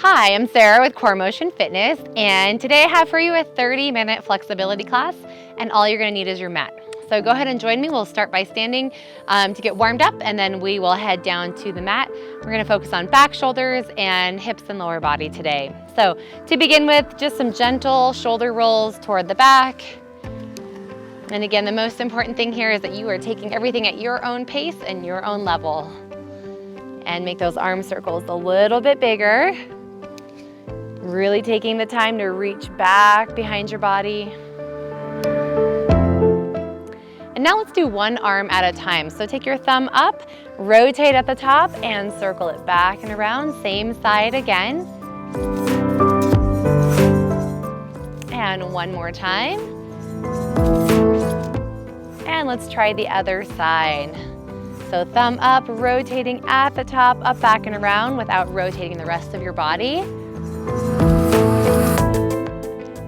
Hi, I'm Sarah with Core Motion Fitness, and today I have for you a 30-minute flexibility class, and all you're gonna need is your mat. So go ahead and join me. We'll start by standing to get warmed up, and then we will head down to the mat. We're gonna focus on back, shoulders, and hips and lower body today. So to begin with, just some gentle shoulder rolls toward the back. And again, the most important thing here is that you are taking everything at your own pace and your own level. And make those arm circles a little bit bigger. Really taking the time to reach back behind your body. And now let's do one arm at a time. So take your thumb up, rotate at the top, and circle it back and around. Same side again. And one more time. And let's try the other side. So thumb up, rotating at the top, up, back, and around without rotating the rest of your body.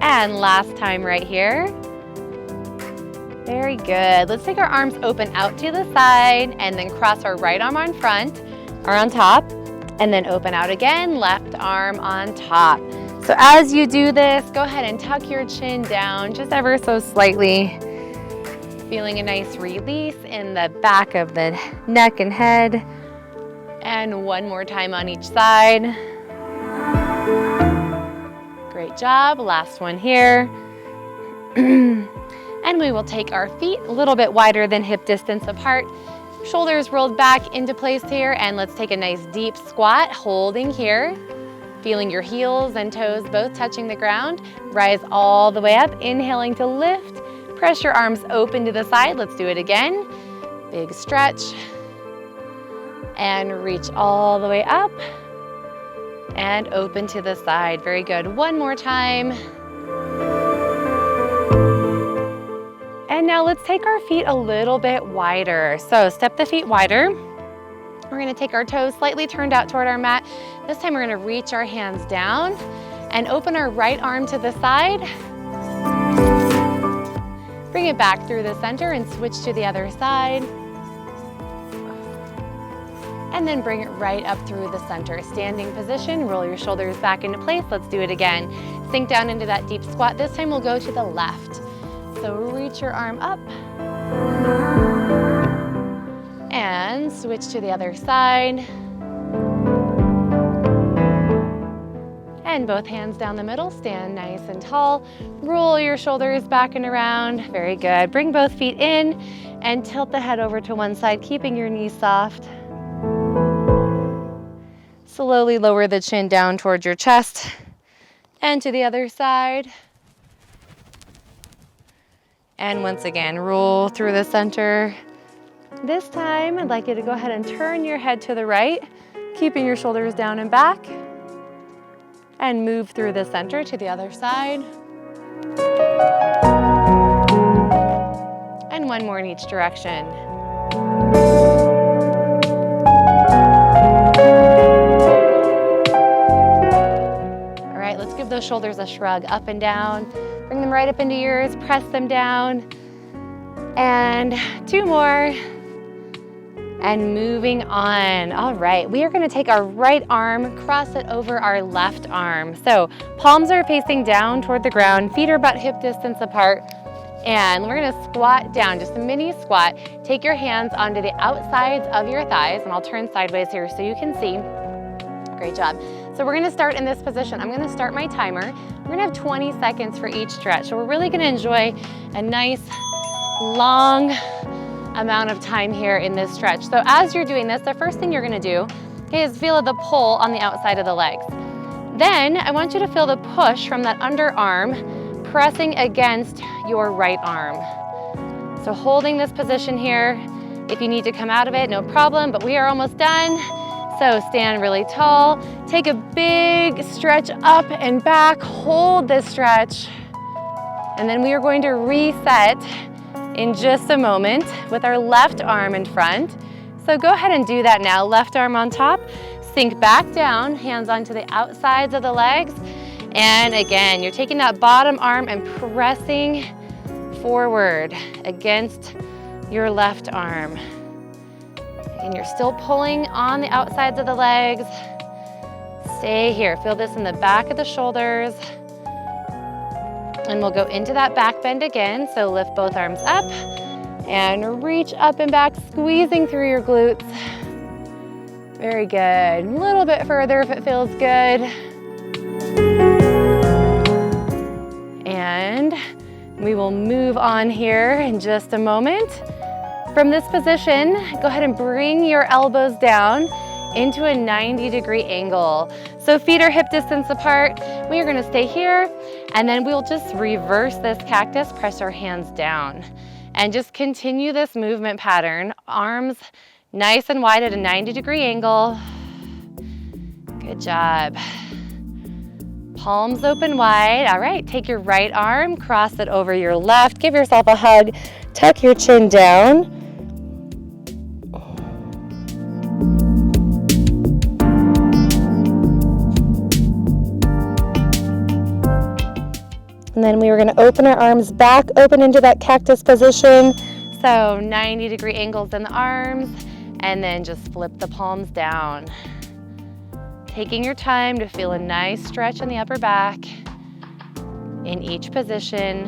And last time right here. Very good. Let's take our arms open out to the side and then cross our right arm on front or on top, and then open out again, left arm on top. So as you do this, go ahead and tuck your chin down just ever so slightly. Feeling a nice release in the back of the neck and head. And one more time on each side. Great job. Last one here. And we will take our feet a little bit wider than hip distance apart. Shoulders rolled back into place here, and let's take a nice deep squat, holding here. Feeling your heels and toes both touching the ground. Rise all the way up, inhaling to lift. Press your arms open to the side. Let's do it again. Big stretch. And reach all the way up. And open to the side. Very good. One more time. And now let's take our feet a little bit wider. So step the feet wider. We're gonna take our toes slightly turned out toward our mat. This time we're gonna reach our hands down and open our right arm to the side. Bring it back through the center and switch to the other side. And then bring it right up through the center. Standing position, roll your shoulders back into place. Let's do it again. Sink down into that deep squat. This time we'll go to the left. So reach your arm up. And switch to the other side. And both hands down the middle, stand nice and tall. Roll your shoulders back and around. Very good. Bring both feet in and tilt the head over to one side, keeping your knees soft. Slowly lower the chin down towards your chest and to the other side. And once again, roll through the center. This time, I'd like you to go ahead and turn your head to the right, keeping your shoulders down and back. And move through the center to the other side. And one more in each direction. All right, let's give those shoulders a shrug up and down. Bring them right up into yours, press them down. And two more. And moving on. All right, we are gonna take our right arm, cross it over our left arm. So palms are facing down toward the ground, feet are about hip distance apart. And we're gonna squat down, just a mini squat. Take your hands onto the outsides of your thighs, and I'll turn sideways here so you can see. Great job. So we're gonna start in this position. I'm gonna start my timer. We're gonna have 20 seconds for each stretch. So we're really gonna enjoy a nice, long amount of time here in this stretch. So as you're doing this, the first thing you're gonna do, okay, is feel the pull on the outside of the legs. Then I want you to feel the push from that underarm pressing against your right arm. So holding this position here. If you need to come out of it, no problem, but we are almost done. So stand really tall, take a big stretch up and back, hold this stretch, and then we are going to reset in just a moment with our left arm in front. So go ahead and do that now. Left arm on top, sink back down, hands onto the outsides of the legs. And again, you're taking that bottom arm and pressing forward against your left arm. And you're still pulling on the outsides of the legs. Stay here. Feel this in the back of the shoulders. And we'll go into that back bend again. So lift both arms up and reach up and back, squeezing through your glutes. Very good. A little bit further if it feels good. And we will move on here in just a moment. From this position, go ahead and bring your elbows down into a 90-degree angle. So feet are hip distance apart. We are gonna stay here, and then we'll just reverse this cactus, press our hands down, and just continue this movement pattern. Arms nice and wide at a 90-degree angle. Good job. Palms open wide. All right, take your right arm, cross it over your left, give yourself a hug, tuck your chin down. And then we were going to open our arms back, open into that cactus position. So 90-degree angles in the arms, and then just flip the palms down. Taking your time to feel a nice stretch in the upper back in each position.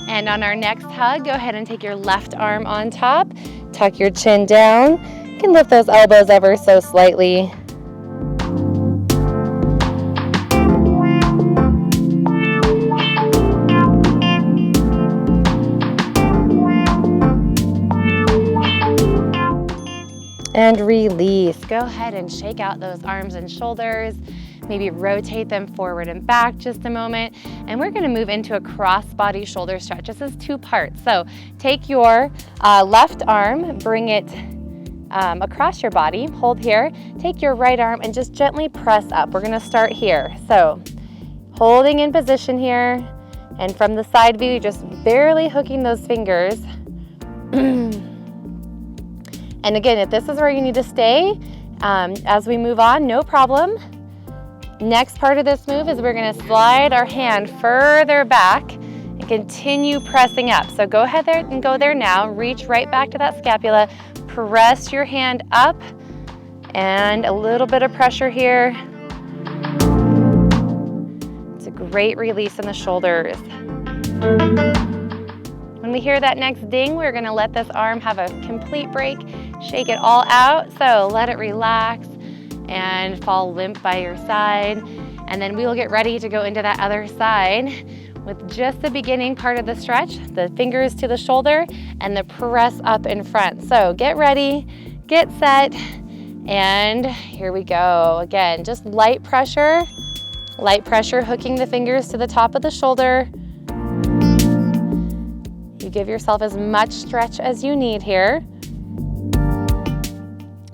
And on our next hug, go ahead and take your left arm on top, tuck your chin down. You can lift those elbows ever so slightly. And release. Go ahead and shake out those arms and shoulders. Maybe rotate them forward and back just a moment. And we're gonna move into a cross-body shoulder stretch. This is two parts. So take your left arm, bring it across your body, hold here. Take your right arm and just gently press up. We're gonna start here. So holding in position here, and from the side view, just barely hooking those fingers. And again, if this is where you need to stay, as we move on, no problem. Next part of this move is we're gonna slide our hand further back and continue pressing up. So go ahead there and go there now. Reach right back to that scapula. Press your hand up, and a little bit of pressure here. It's a great release in the shoulders. When we hear that next ding, we're gonna let this arm have a complete break. Shake it all out, so let it relax and fall limp by your side. And then we will get ready to go into that other side with just the beginning part of the stretch, the fingers to the shoulder and the press up in front. So get ready, get set, and here we go. Again, just light pressure, hooking the fingers to the top of the shoulder. You give yourself as much stretch as you need here.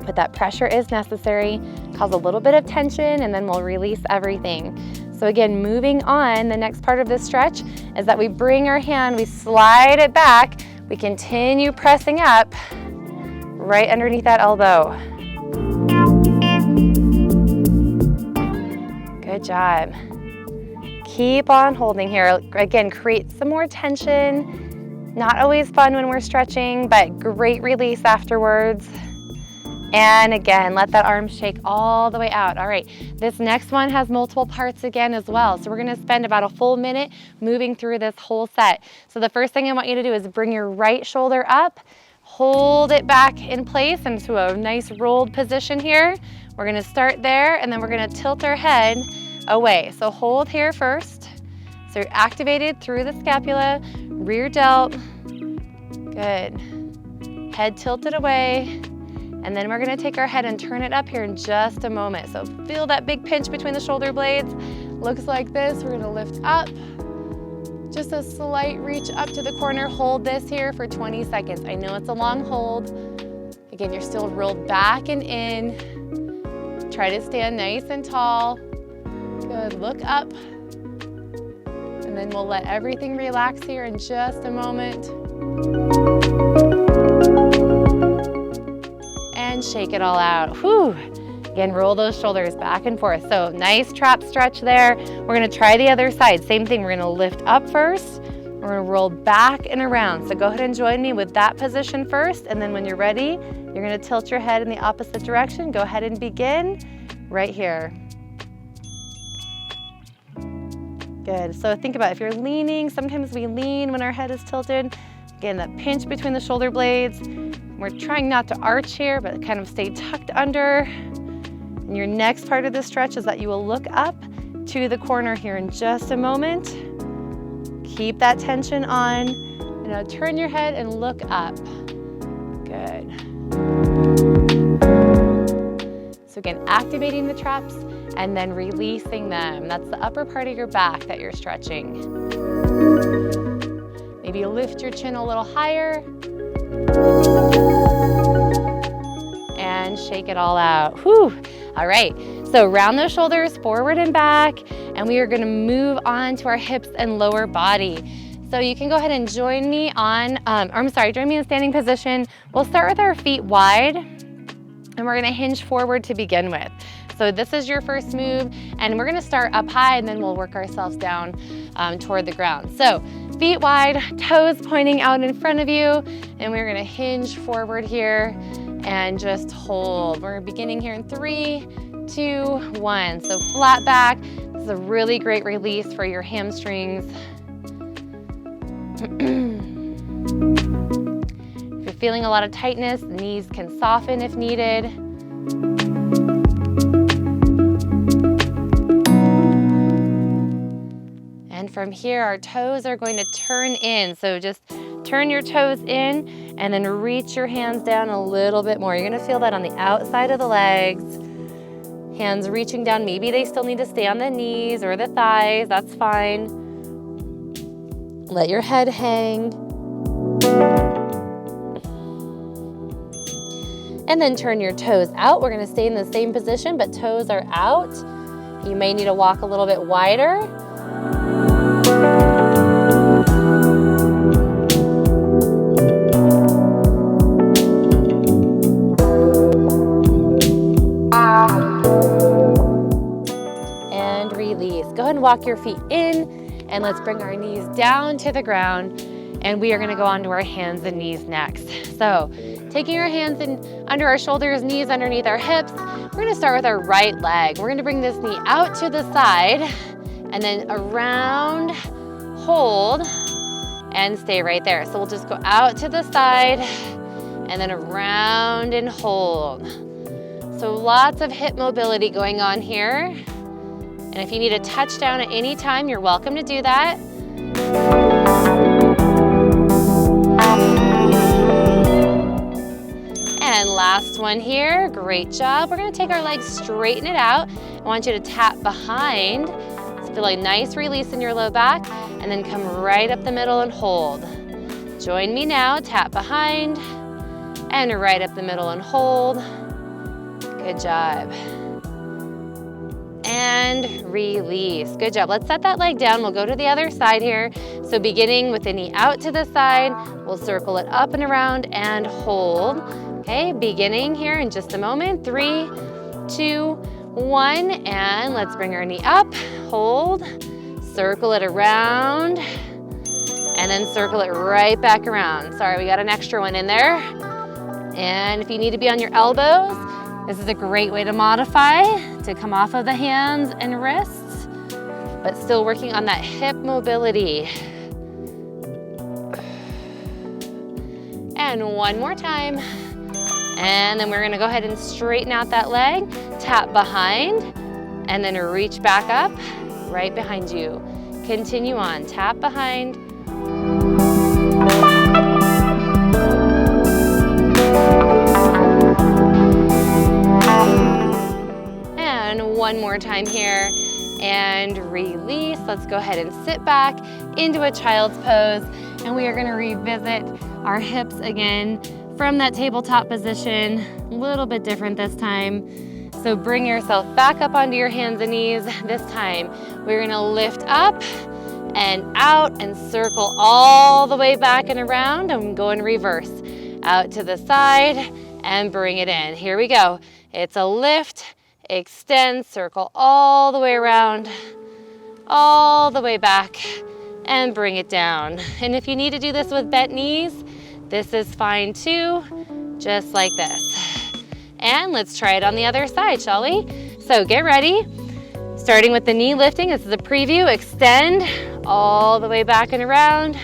But that pressure is necessary. Cause a little bit of tension, and then we'll release everything. So again, moving on, the next part of this stretch is that we bring our hand, we slide it back, we continue pressing up right underneath that elbow. Good job. Keep on holding here. Again, create some more tension. Not always fun when we're stretching, but great release afterwards. And again, let that arm shake all the way out. All right, this next one has multiple parts again as well. So we're gonna spend about a full minute moving through this whole set. So the first thing I want you to do is bring your right shoulder up, hold it back in place into a nice rolled position here. We're gonna start there, and then we're gonna tilt our head away. So hold here first. So you're activated through the scapula, rear delt. Good. Head tilted away. And then we're gonna take our head and turn it up here in just a moment. So feel that big pinch between the shoulder blades. Looks like this. We're gonna lift up. Just a slight reach up to the corner. Hold this here for 20 seconds. I know it's a long hold. Again, you're still rolled back and in. Try to stand nice and tall. Good, look up. And then we'll let everything relax here in just a moment. And shake it all out. Whew. Again, roll those shoulders back and forth. So nice trap stretch there. We're gonna try the other side. Same thing, we're gonna lift up first. We're We're gonna roll back and around. So go ahead and join me with that position first, and then when you're ready, you're gonna tilt your head in the opposite direction. Go ahead and begin right here. Good. So think about if you're leaning, sometimes we lean when our head is tilted. Again, that pinch between the shoulder blades. We're trying not to arch here, but kind of stay tucked under. And your next part of the stretch is that you will look up to the corner here in just a moment. Keep that tension on. And now turn your head and look up. Good. So again, activating the traps and then releasing them. That's the upper part of your back that you're stretching. Maybe lift your chin a little higher. And shake it all out. Whew. All right, so round those shoulders forward and back, and we are gonna move on to our hips and lower body. So you can go ahead and join me on, join me in standing position. We'll start with our feet wide, and we're gonna hinge forward to begin with. So this is your first move, and we're gonna start up high, and then we'll work ourselves down toward the ground. So feet wide, toes pointing out in front of you, and we're gonna hinge forward here and just hold. We're beginning here in 3, 2, 1. So flat back. This is a really great release for your hamstrings. If you're feeling a lot of tightness, the knees can soften if needed. And from here, our toes are going to turn in. So just turn your toes in and then reach your hands down a little bit more. You're gonna feel that on the outside of the legs. Hands reaching down. Maybe they still need to stay on the knees or the thighs. That's fine. Let your head hang. And then turn your toes out. We're gonna stay in the same position, but toes are out. You may need to walk a little bit wider. And release. Go ahead and walk your feet in, and let's bring our knees down to the ground, and we are gonna go on to our hands and knees next. So taking our hands in under our shoulders, knees underneath our hips, we're gonna start with our right leg. We're gonna bring this knee out to the side, and then around, hold, and stay right there. So we'll just go out to the side, and then around and hold. So lots of hip mobility going on here. And if you need a touchdown at any time, you're welcome to do that. And last one here, great job. We're gonna take our legs, straighten it out. I want you to tap behind. So feel a nice release in your low back, and then come right up the middle and hold. Join me now, tap behind, and right up the middle and hold. Good job. And release. Good job. Let's set that leg down. We'll go to the other side here. So beginning with the knee out to the side, we'll circle it up and around and hold. Okay, beginning here in just a moment. 3, 2, 1, and let's bring our knee up, hold, circle it around, and then circle it right back around. Sorry, we got an extra one in there. And if you need to be on your elbows, this is a great way to modify, to come off of the hands and wrists, but still working on that hip mobility. And one more time. And then we're gonna go ahead and straighten out that leg, tap behind, and then reach back up, right behind you. Continue on, tap behind. And one more time here, and release. Let's go ahead and sit back into a child's pose, and we are gonna revisit our hips again from that tabletop position, a little bit different this time. So bring yourself back up onto your hands and knees. This time, we're gonna lift up and out and circle all the way back and around, and go in reverse. Out to the side and bring it in. Here we go. It's a lift, extend, circle all the way around, all the way back, and bring it down. And if you need to do this with bent knees, this is fine too, just like this. And let's try it on the other side, shall we? So get ready. Starting with the knee lifting, this is a preview. Extend all the way back and around,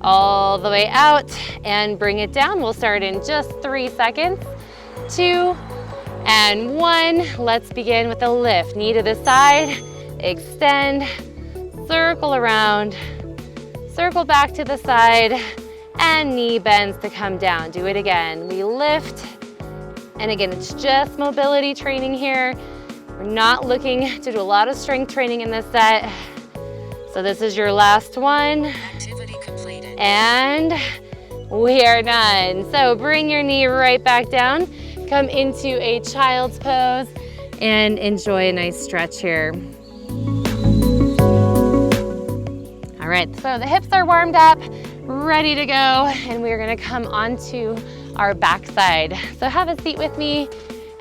all the way out, and bring it down. We'll start in just 3 seconds. 2 and 1. Let's begin with a lift. Knee to the side, extend, circle around, circle back to the side, and knee bends to come down. Do it again. We lift, and again, it's just mobility training here. We're not looking to do a lot of strength training in this set. So this is your last one. Activity completed. And we are done. So bring your knee right back down. Come into a child's pose and enjoy a nice stretch here. All right, so the hips are warmed up, ready to go, and we're gonna come onto our backside. So have a seat with me,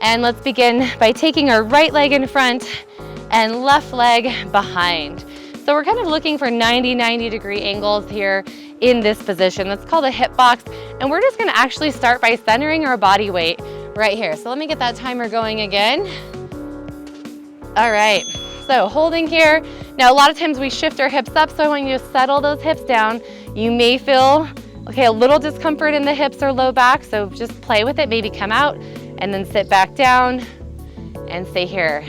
and let's begin by taking our right leg in front and left leg behind. So we're kind of looking for 90-degree angles here in this position. That's called a hip box, and we're just gonna actually start by centering our body weight right here. So let me get that timer going again. All right, so holding here. Now a lot of times we shift our hips up, so I want you to settle those hips down. You may feel, okay, a little discomfort in the hips or low back, so just play with it, maybe come out and then sit back down and stay here.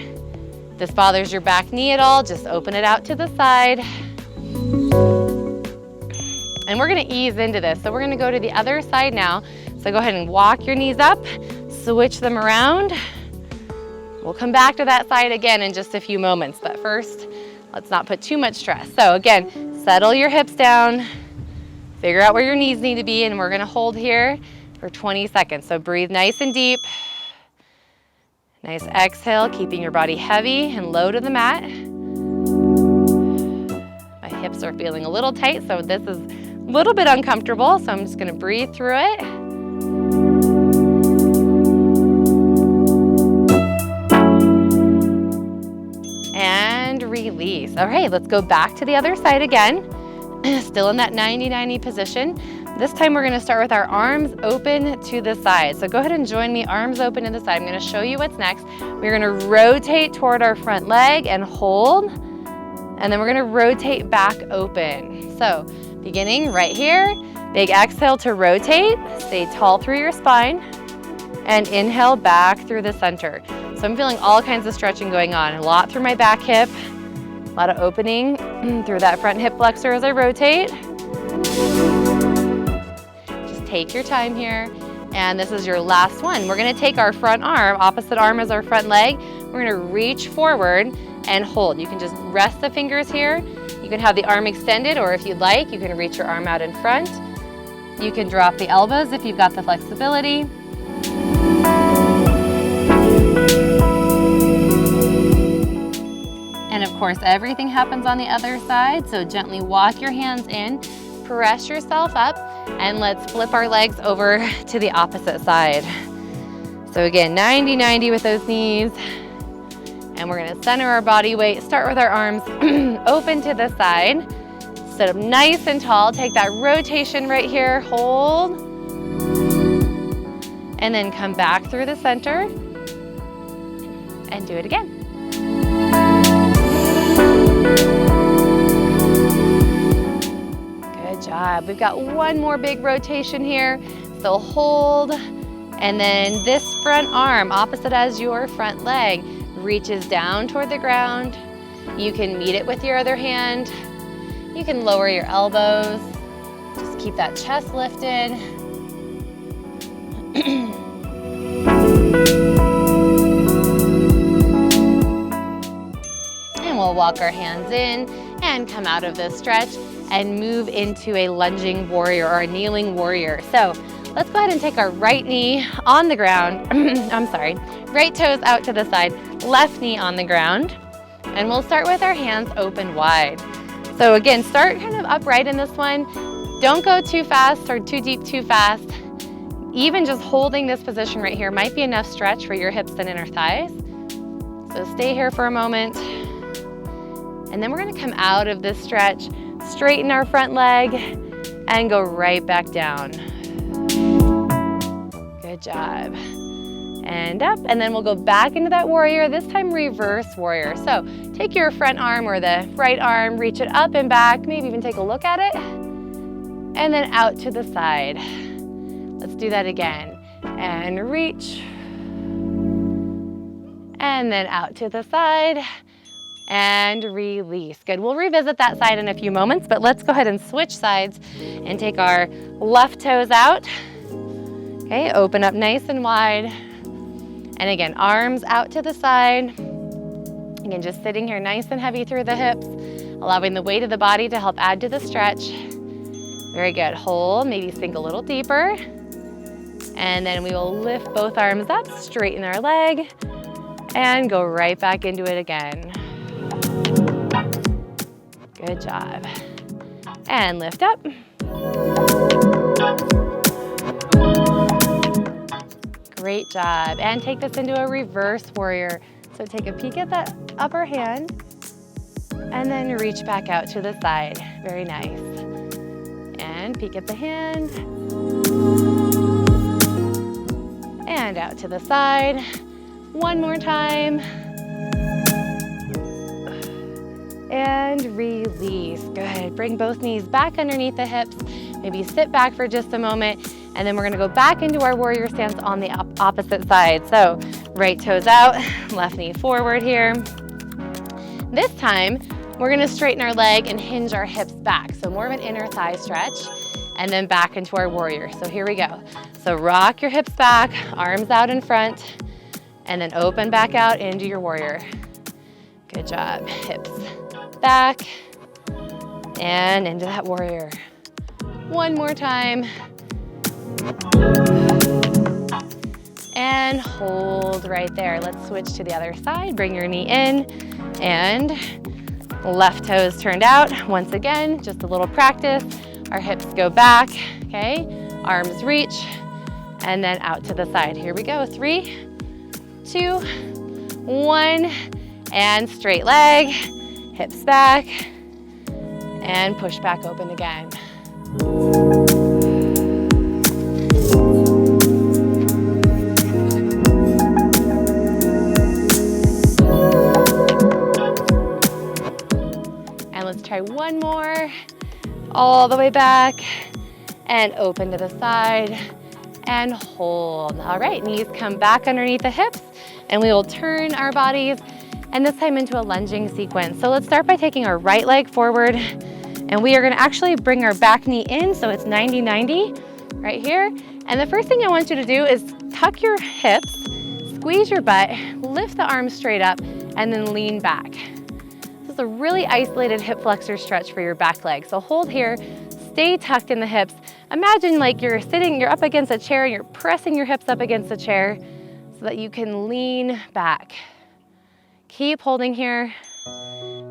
If this bothers your back knee at all, just open it out to the side. And we're gonna ease into this. So we're gonna go to the other side now. So go ahead and walk your knees up, switch them around. We'll come back to that side again in just a few moments, but first, let's not put too much stress. So again, settle your hips down, figure out where your knees need to be, and we're gonna hold here for 20 seconds. So breathe nice and deep. Nice exhale, keeping your body heavy and low to the mat. My hips are feeling a little tight, so this is a little bit uncomfortable, so I'm just gonna breathe through it. And release. All right, let's go back to the other side again. Still in that 90-90 position. This time we're gonna start with our arms open to the side. So go ahead and join me, arms open to the side. I'm gonna show you what's next. We're gonna rotate toward our front leg and hold. And then we're gonna rotate back open. So beginning right here, big exhale to rotate. Stay tall through your spine. And inhale back through the center. So I'm feeling all kinds of stretching going on. A lot through my back hip, a lot of opening through that front hip flexor as I rotate. Just take your time here. And this is your last one. We're gonna take our front arm, opposite arm as our front leg. We're gonna reach forward and hold. You can just rest the fingers here. You can have the arm extended, or if you'd like, you can reach your arm out in front. You can drop the elbows if you've got the flexibility. And of course, everything happens on the other side, so gently walk your hands in, press yourself up, and let's flip our legs over to the opposite side. So again, 90-90 with those knees, and we're gonna center our body weight, start with our arms open to the side, sit up nice and tall, take that rotation right here, hold, and then come back through the center, and do it again. Good job. We've got one more big rotation here. So hold, and then this front arm, opposite as your front leg, reaches down toward the ground. You can meet it with your other hand. You can lower your elbows. Just keep that chest lifted. And we'll walk our hands in and come out of this stretch and move into a lunging warrior or a kneeling warrior. So let's go ahead and take our right knee on the ground. I'm sorry, right toes out to the side, left knee on the ground. And we'll start with our hands open wide. So again, start kind of upright in this one. Don't go too fast or too deep too fast. Even just holding this position right here might be enough stretch for your hips and inner thighs. So stay here for a moment. And then we're gonna come out of this stretch, straighten our front leg, and go right back down. Good job. And up, and then we'll go back into that warrior, this time reverse warrior. So take your front arm or the right arm, reach it up and back, maybe even take a look at it, and then out to the side. Let's do that again. And reach, and then out to the side, and release. Good, we'll revisit that side in a few moments, but let's go ahead and switch sides and take our left toes out. Okay, open up nice and wide. And again, arms out to the side. Again, just sitting here nice and heavy through the hips, allowing the weight of the body to help add to the stretch. Very good, hold, maybe sink a little deeper. And then we will lift both arms up, straighten our leg, and go right back into it again. Good job. And lift up. Great job. And take this into a reverse warrior. So take a peek at that upper hand and then reach back out to the side. Very nice. And peek at the hand. And out to the side. One more time. And release. Good. Bring both knees back underneath the hips. Maybe sit back for just a moment. And then we're gonna go back into our warrior stance on the opposite side. So right toes out, left knee forward here. This time, we're gonna straighten our leg and hinge our hips back. So more of an inner thigh stretch, and then back into our warrior. So here we go. So rock your hips back, arms out in front, and then open back out into your warrior. Good job. Hips back, and into that warrior. One more time. And hold right there. Let's switch to the other side. Bring your knee in and left toes turned out. Once again, just a little practice. Our hips go back, okay? Arms reach, and then out to the side. Here we go. 3, 2, 1, and straight leg, hips back, and push back open again. Let's try one more, all the way back, and open to the side, and hold. All right, knees come back underneath the hips, and we will turn our bodies, and this time into a lunging sequence. So let's start by taking our right leg forward, and we are gonna actually bring our back knee in, so it's 90-90, right here. And the first thing I want you to do is tuck your hips, squeeze your butt, lift the arms straight up, and then lean back. This is a really isolated hip flexor stretch for your back leg. So hold here, stay tucked in the hips. Imagine like you're up against a chair and you're pressing your hips up against the chair so that you can lean back. Keep holding here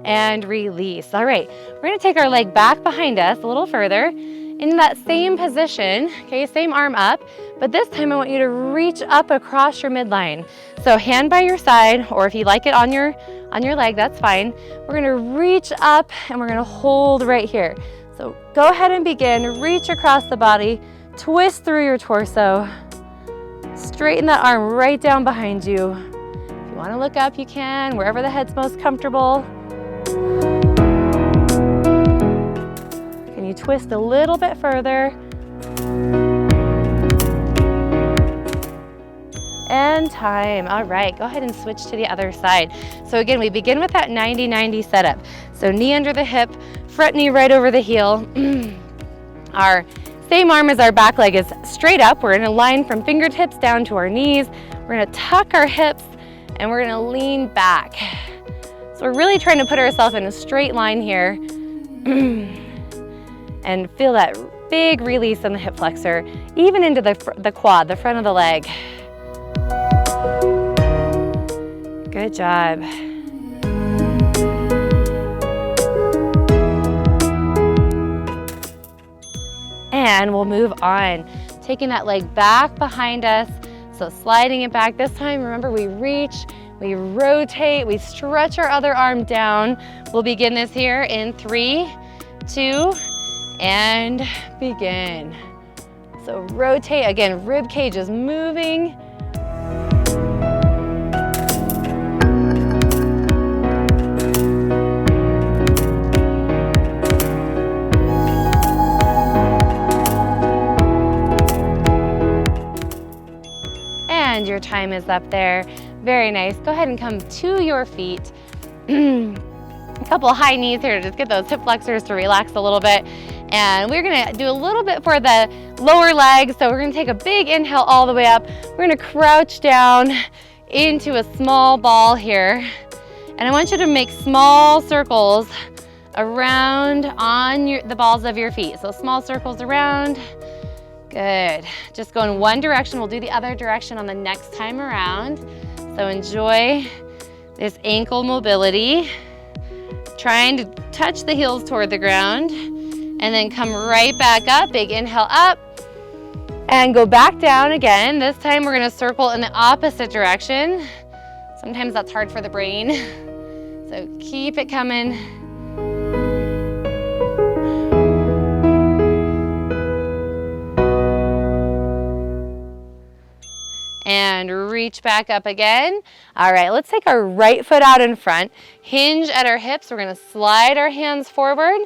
and release. All right, we're gonna take our leg back behind us a little further in that same position, okay, same arm up, but this time I want you to reach up across your midline. So hand by your side, or if you like it on your leg, that's fine. We're gonna reach up and we're gonna hold right here. So go ahead and begin, reach across the body, twist through your torso, straighten that arm right down behind you. If you wanna look up, you can, wherever the head's most comfortable. Can you twist a little bit further? And time. All right, go ahead and switch to the other side. So again, we begin with that 90-90 setup. So knee under the hip, front knee right over the heel. Our same arm as our back leg is straight up. We're gonna line from fingertips down to our knees. We're gonna tuck our hips and we're gonna lean back. So we're really trying to put ourselves in a straight line here and feel that big release in the hip flexor, even into the quad, the front of the leg. Good job. And we'll move on. Taking that leg back behind us. So sliding it back. This time, remember, we reach, we rotate, we stretch our other arm down. We'll begin this here in 3, 2, and begin. So rotate, again, rib cage is moving. And your time is up there. Very nice. Go ahead and come to your feet. A couple high knees here to just get those hip flexors to relax a little bit. And we're gonna do a little bit for the lower legs. So we're gonna take a big inhale all the way up. We're gonna crouch down into a small ball here. And I want you to make small circles around on the balls of your feet. So small circles around. Good. Just go in one direction. We'll do the other direction on the next time around. So enjoy this ankle mobility. Trying to touch the heels toward the ground. And then come right back up. Big inhale up. And go back down again. This time we're going to circle in the opposite direction. Sometimes that's hard for the brain. So keep it coming. And reach back up again. All right, let's take our right foot out in front. Hinge at our hips. We're gonna slide our hands forward.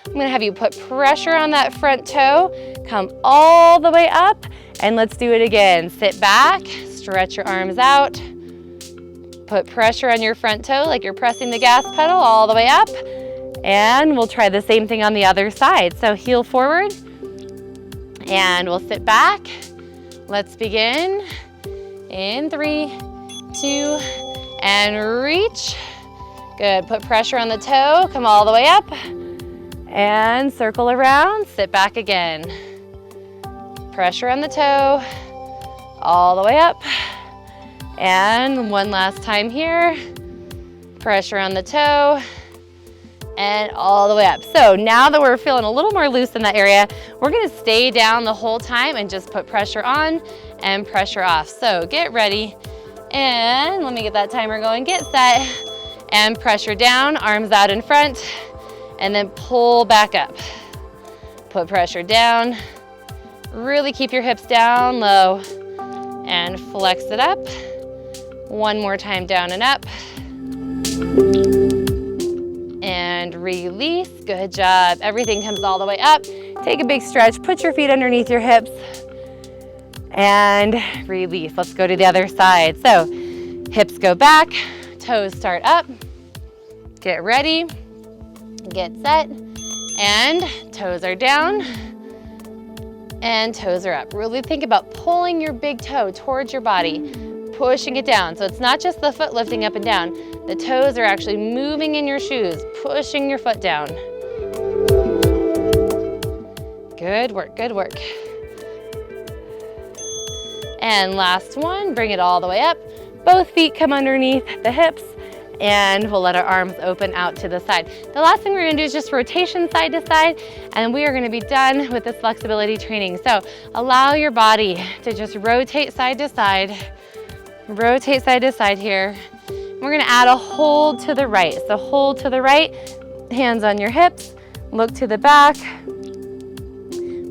I'm gonna have you put pressure on that front toe. Come all the way up, and let's do it again. Sit back, stretch your arms out. Put pressure on your front toe like you're pressing the gas pedal all the way up. And we'll try the same thing on the other side. So heel forward, and we'll sit back. Let's begin. In 3, 2, and reach. Good, put pressure on the toe, come all the way up, and circle around, sit back again. Pressure on the toe, all the way up, and one last time here. Pressure on the toe, and all the way up. So now that we're feeling a little more loose in that area, we're gonna stay down the whole time and just put pressure on and pressure off. So get ready, and let me get that timer going. Get set, and pressure down, arms out in front, and then pull back up. Put pressure down, really keep your hips down low, and flex it up. One more time, down and up. And release, good job. Everything comes all the way up. Take a big stretch, put your feet underneath your hips, and release. Let's go to the other side. So hips go back, toes start up. Get ready, get set, and toes are down, and toes are up. Really think about pulling your big toe towards your body, pushing it down. So it's not just the foot lifting up and down. The toes are actually moving in your shoes, pushing your foot down. Good work, good work. And last one, bring it all the way up. Both feet come underneath the hips, and we'll let our arms open out to the side. The last thing we're gonna do is just rotation side to side, and we are gonna be done with this flexibility training. So allow your body to just rotate side to side here. We're gonna add a hold to the right. So hold to the right, hands on your hips, look to the back.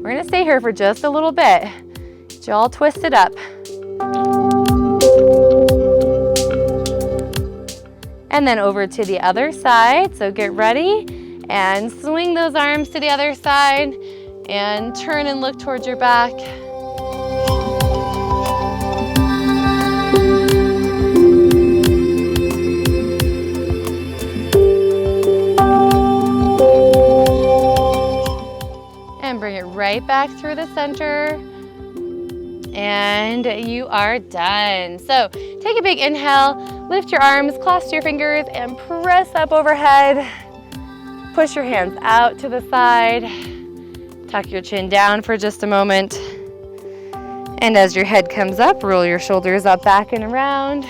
We're gonna stay here for just a little bit. Jaw twisted up. And then over to the other side. So get ready and swing those arms to the other side and turn and look towards your back. And bring it right back through the center. And you are done. So take a big inhale, lift your arms, clasp your fingers, and press up overhead. Push your hands out to the side. Tuck your chin down for just a moment. And as your head comes up, roll your shoulders up, back, and around.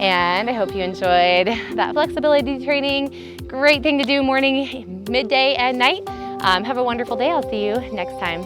And I hope you enjoyed that flexibility training. Great thing to do morning, midday, and night. Have a wonderful day. I'll see you next time.